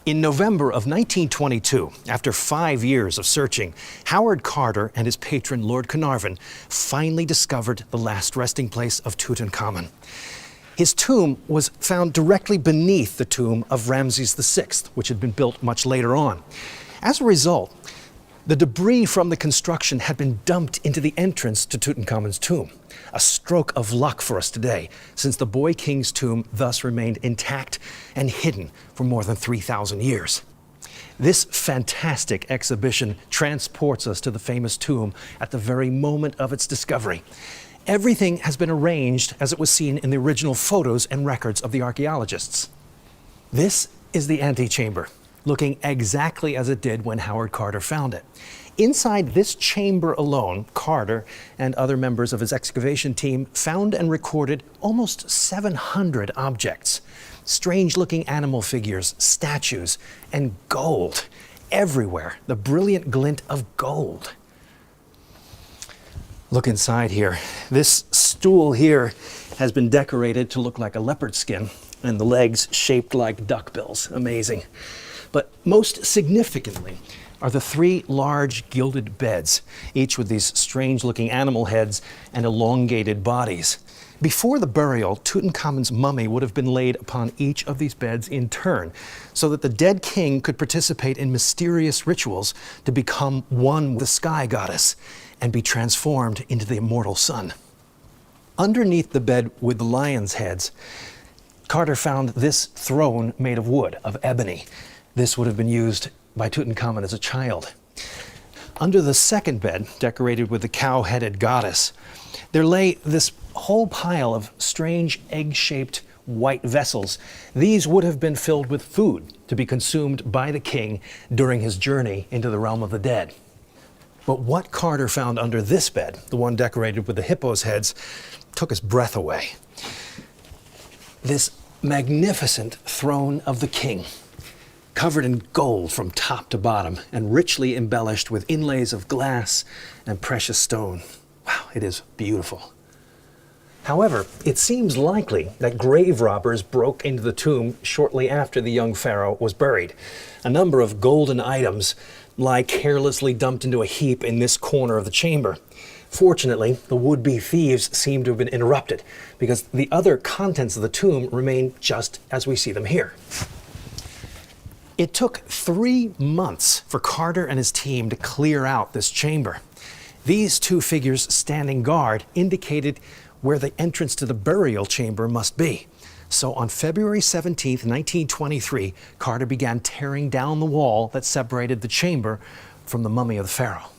In November of 1922, after 5 years of searching, Howard Carter and his patron Lord Carnarvon finally discovered the last resting place of Tutankhamun. His tomb was found directly beneath the tomb of Ramses VI, which had been built much later on. As a result, the debris from the construction had been dumped into the entrance to Tutankhamun's tomb. A stroke of luck for us today, since the boy king's tomb thus remained intact and hidden for more than 3,000 years. This fantastic exhibition transports us to the famous tomb at the very moment of its discovery. Everything has been arranged as it was seen in the original photos and records of the archaeologists. This is the antechamber, looking exactly as it did when Howard Carter found it. Inside this chamber alone, Carter and other members of his excavation team found and recorded almost 700 objects. Strange-looking animal figures, statues, and gold. Everywhere, the brilliant glint of gold. Look inside here. This stool here has been decorated to look like a leopard skin, and the legs shaped like duckbills. Amazing. But most significantly are the 3 large gilded beds, each with these strange-looking animal heads and elongated bodies. Before the burial, Tutankhamun's mummy would have been laid upon each of these beds in turn, so that the dead king could participate in mysterious rituals to become one with the sky goddess and be transformed into the immortal sun. Underneath the bed with the lions' heads, Carter found this throne made of wood, of ebony. This would have been used by Tutankhamun as a child. Under the second bed, decorated with the cow-headed goddess, there lay this whole pile of strange egg-shaped white vessels. These would have been filled with food to be consumed by the king during his journey into the realm of the dead. But what Carter found under this bed, the one decorated with the hippo's heads, took his breath away. This magnificent throne of the king, covered in gold from top to bottom and richly embellished with inlays of glass and precious stone. Wow, it is beautiful. However, it seems likely that grave robbers broke into the tomb shortly after the young pharaoh was buried. A number of golden items lie carelessly dumped into a heap in this corner of the chamber. Fortunately, the would-be thieves seem to have been interrupted because the other contents of the tomb remain just as we see them here. It took 3 months for Carter and his team to clear out this chamber. These 2 figures standing guard indicated where the entrance to the burial chamber must be. So on February 17, 1923, Carter began tearing down the wall that separated the chamber from the mummy of the pharaoh.